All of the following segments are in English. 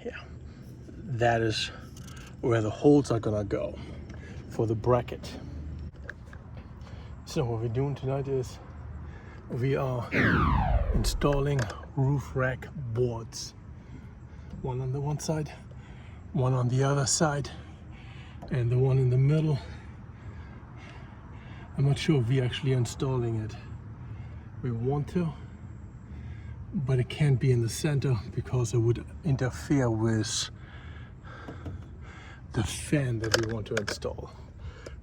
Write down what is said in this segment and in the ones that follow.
Here, that is where the holes are gonna go for the bracket. So what we're doing tonight is we are installing roof rack boards. One on the one side, one on the other side, and the one in the middle. I'm not sure if we're actually installing it. We want to, but it can't be in the center because it would interfere with the fan that we want to install.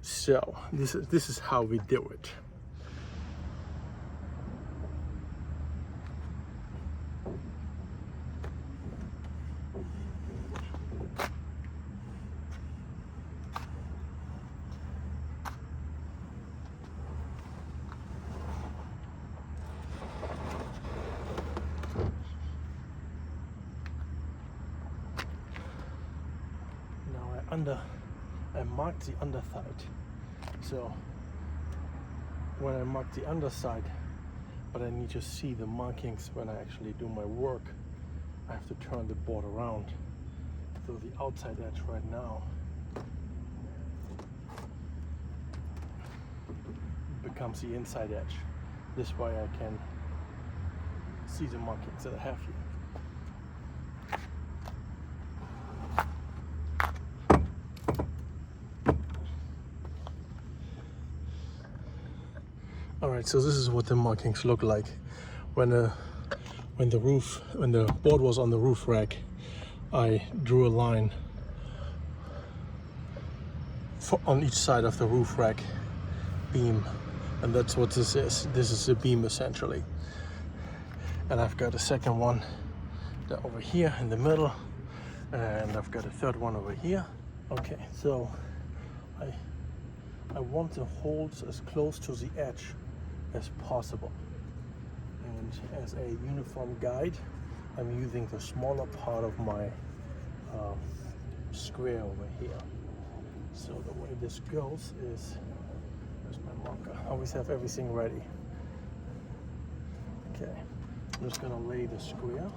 So this is how we do it. I marked the underside. So when I mark the underside, but I need to see the markings when I actually do my work, I have to turn the board around. So the outside edge right now becomes the inside edge. This way I can see the markings that I have here. Alright, so this is what the markings look like. When the board was on the roof rack, I drew a line on each side of the roof rack beam, and that's what this is. This is the beam essentially. And I've got a second one over here in the middle, and I've got a third one over here. Okay, so I want the holes as close to the edge as possible, and as a uniform guide I'm using the smaller part of my square over here. So the way this goes is, there's my marker. I always have everything ready. Okay, I'm just gonna lay the square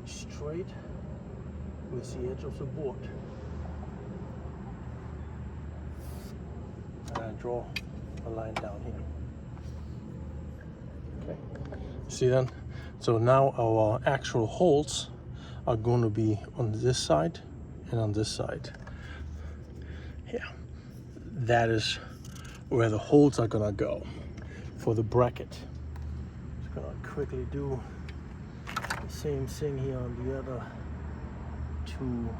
straight with the edge of the board, and I draw a line down here. Okay, see then? So now our actual holes are going to be on this side and on this side. Here, that is where the holes are gonna go for the bracket. Just gonna quickly do the same thing here on the other two.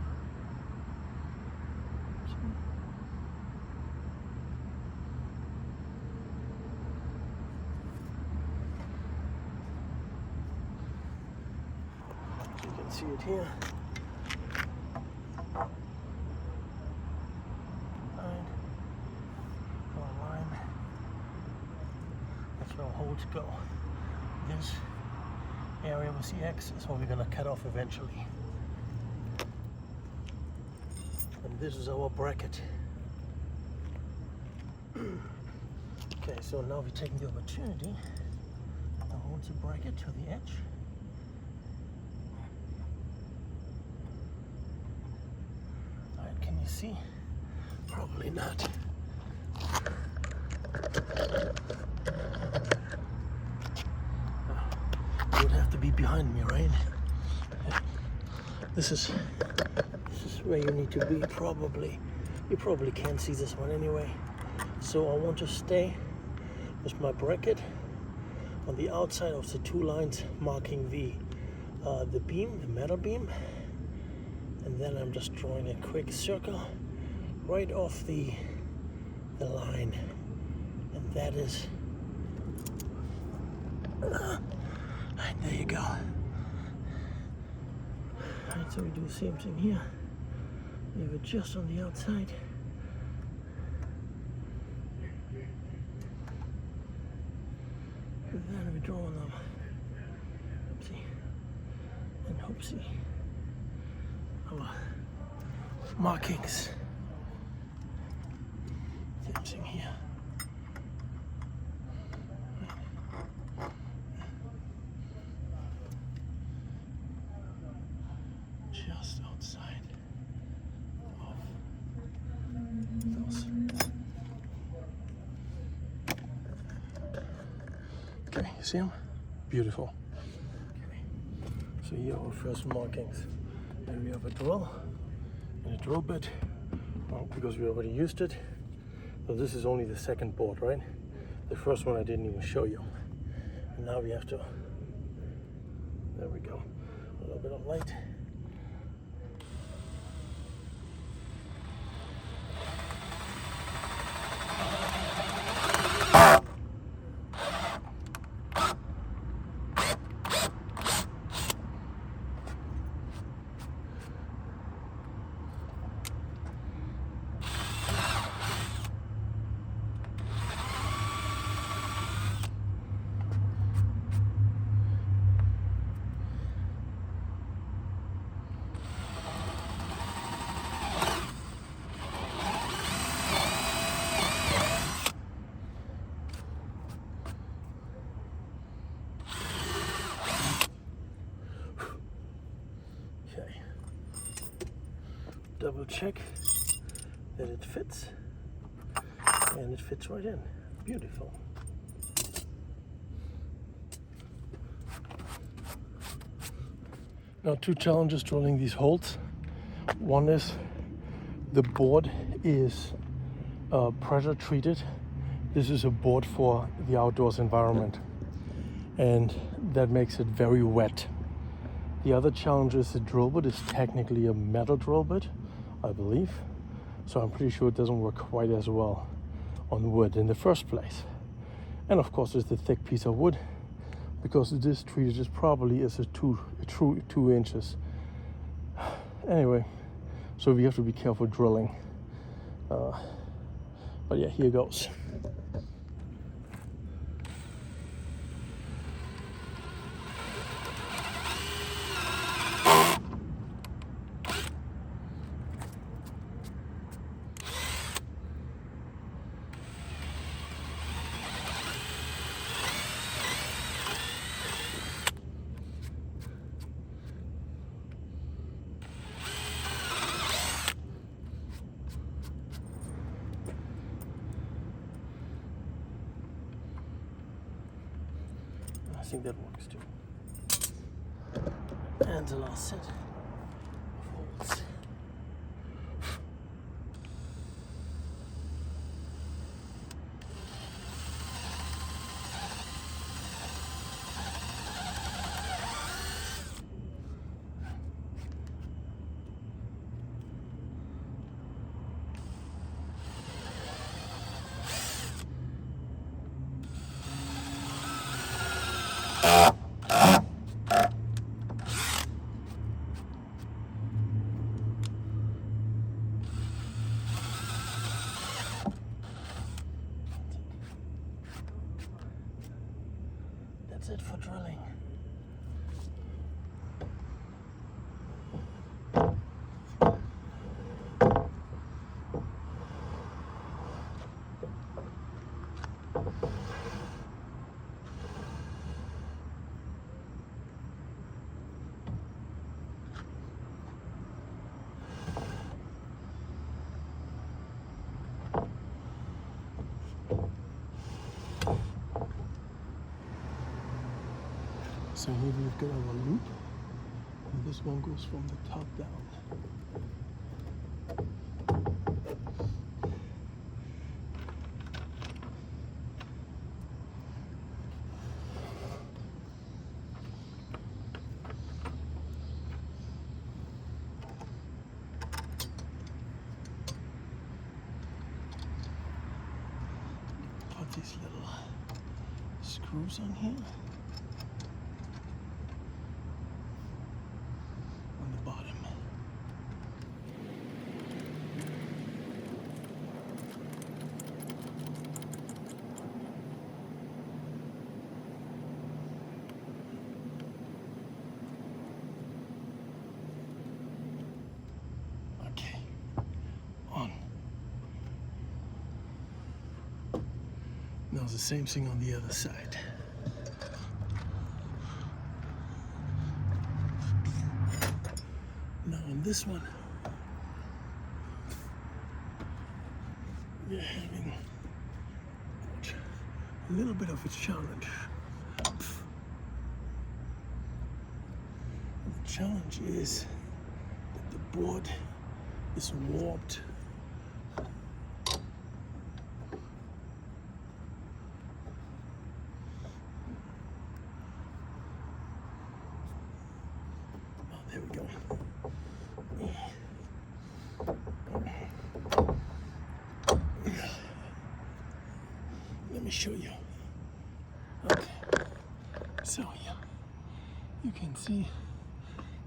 See it here. Draw a line. That's where our holes go. This area with the X is what we're gonna cut off eventually. And this is our bracket. Okay, so now we're taking the opportunity to hold the bracket to the edge. Can you see? Probably not. You would have to be behind me, right? This is where you need to be, probably. You probably can't see this one anyway. So I want to stay with my bracket on the outside of the two lines marking the beam, the metal beam. And then I'm just drawing a quick circle right off the line, and that is right, there you go. Alright, so we do the same thing here. Leave it just on the outside. And then we draw them. Oopsie. And hoopsie. Our markings. Same thing here. Okay, you see them? Beautiful. Okay. So here are our first markings. Then we have a drill and a drill bit, well, because we already used it. So this is only the second board, right? The first one I didn't even show you. And now we have to, there we go, a little bit of light. Okay, double check that it fits, and it fits right in. Beautiful. Now, two challenges drilling these holes. One is the board is pressure treated. This is a board for the outdoors environment, and that makes it very wet. The other challenge is the drill bit is technically a metal drill bit, I believe. So I'm pretty sure it doesn't work quite as well on wood in the first place. And of course, it's the thick piece of wood, because this treated is probably is a true 2 inches. Anyway, so we have to be careful drilling. But yeah, here goes. I think that works too. And the last set of holes. That's it for drilling. So here we've got our loop, and this one goes from the top down. Put these little screws on here. On the bottom. Okay. On. Now the same thing on the other side. Now on this one, we're having a little bit of a challenge. challenge is that the board is warped. Oh, there we go. Let me show you. Okay. So yeah, you can see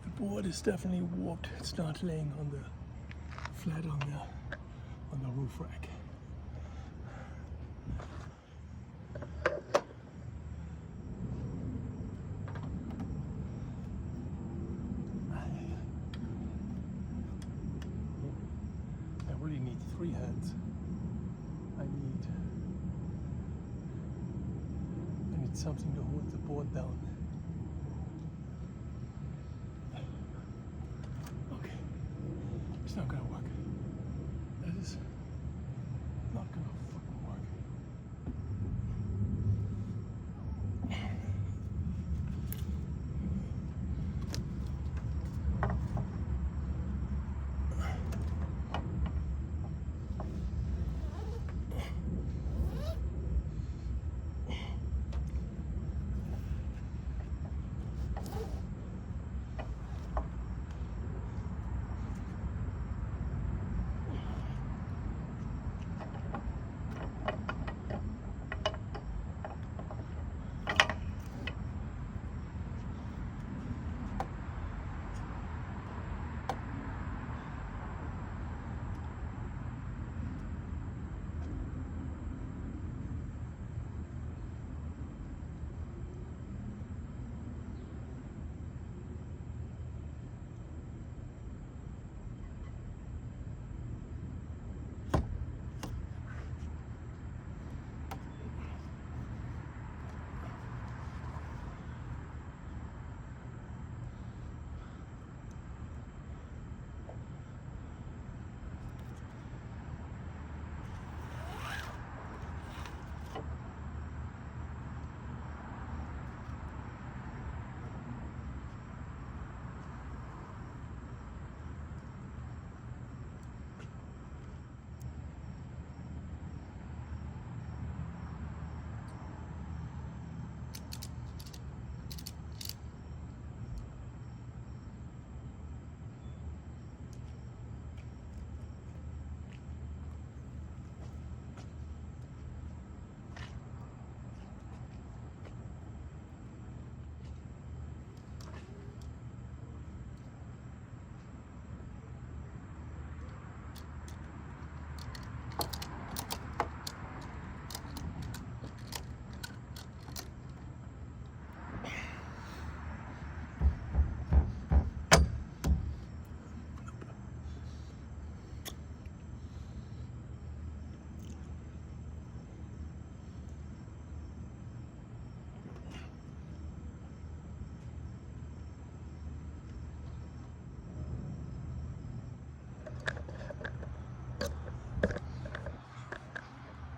the board is definitely warped. It's not laying on the flat on the roof rack. I really need 3 heads. I need something to hold the board down. Okay, it's not gonna work. That is not gonna fucking work.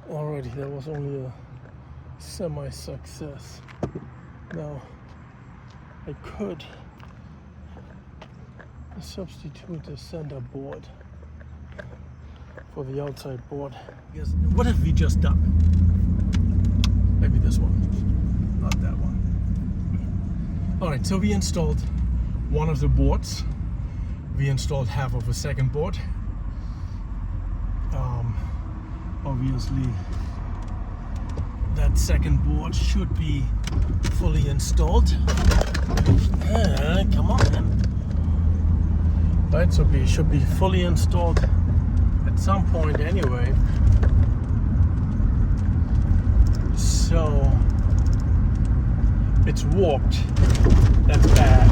Alrighty, that was only a semi-success. Now, I could substitute the center board for the outside board. Yes. What have we just done? Maybe this one, not that one. Alright, so we installed one of the boards. We installed half of a second board. Obviously, that second board should be fully installed. Come on, man. Right, so we should be fully installed at some point anyway. So it's warped. That's bad.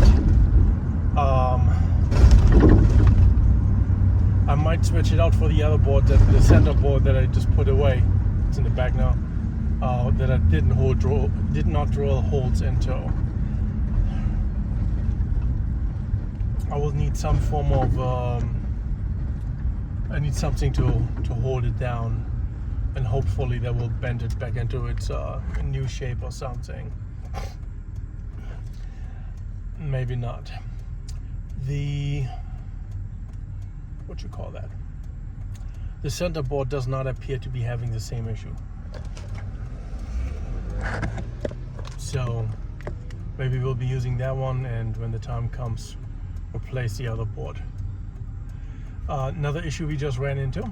I might switch it out for the other board, the center board that I just put away. It's in the back now. That I did not drill holes into. I will need some form of. I need something to hold it down, and hopefully that will bend it back into its new shape or something. Maybe not. the, what you call that? The center board does not appear to be having the same issue. So maybe we'll be using that one, and when the time comes, replace the other board. Another issue we just ran into.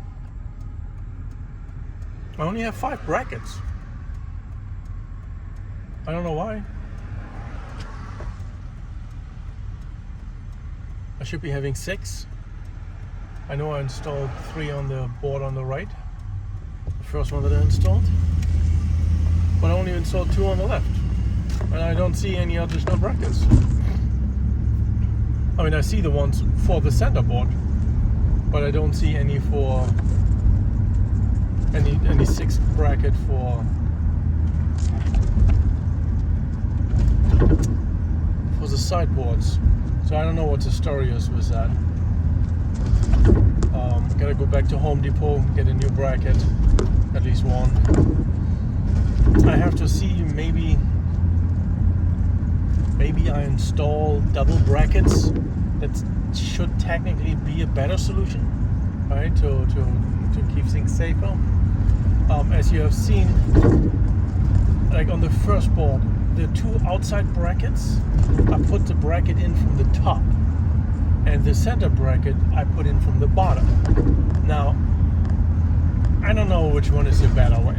I only have 5 brackets. I don't know why. I should be having 6. I know I installed 3 on the board on the right, the first one that I installed, but I only installed 2 on the left, and I don't see any additional brackets. I mean, I see the ones for the center board, but I don't see any for any 6th bracket for the sideboards. So I don't know what the story is with that. Gotta go back to Home Depot, get a new bracket, at least one. I have to see, maybe I install double brackets. That should technically be a better solution, right? To keep things safer. As you have seen, like on the first board, the 2 outside brackets, I put the bracket in from the top, and the center bracket I put in from the bottom. Now, I don't know which one is the better way.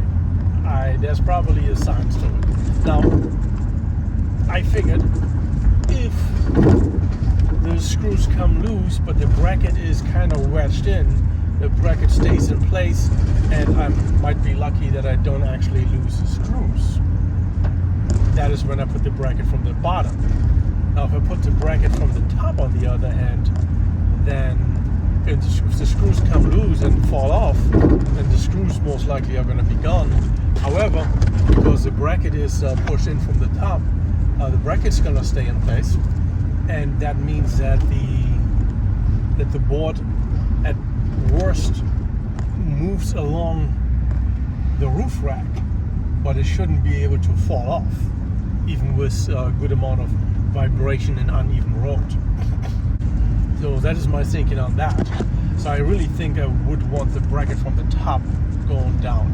There's probably a science to it. Now, I figured if the screws come loose, but the bracket is kind of wedged in, the bracket stays in place, and I might be lucky that I don't actually lose the screws. That is when I put the bracket from the bottom. Now, if I put the bracket from the top, on the other hand, then if the screws come loose and fall off, then the screws most likely are going to be gone. However, because the bracket is pushed in from the top, the bracket's going to stay in place, and that means that the board at worst moves along the roof rack, but it shouldn't be able to fall off, even with a good amount of vibration and uneven road. So that is my thinking on that. So I really think I would want the bracket from the top going down.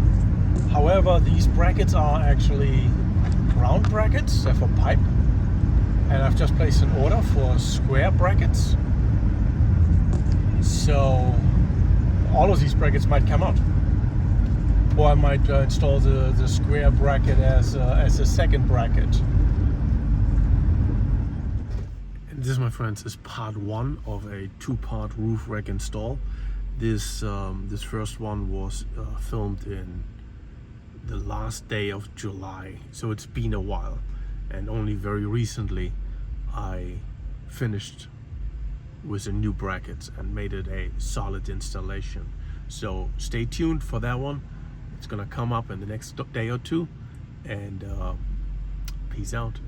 However, these brackets are actually round brackets, they're for pipe, and I've just placed an order for square brackets. So all of these brackets might come out, or I might install the square bracket as a second bracket. This, my friends, is part 1 of a 2-part roof rack install. This first one was filmed in the last day of July, so it's been a while, and only very recently I finished with the new brackets and made it a solid installation. So stay tuned for that one. It's gonna come up in the next day or two, and peace out.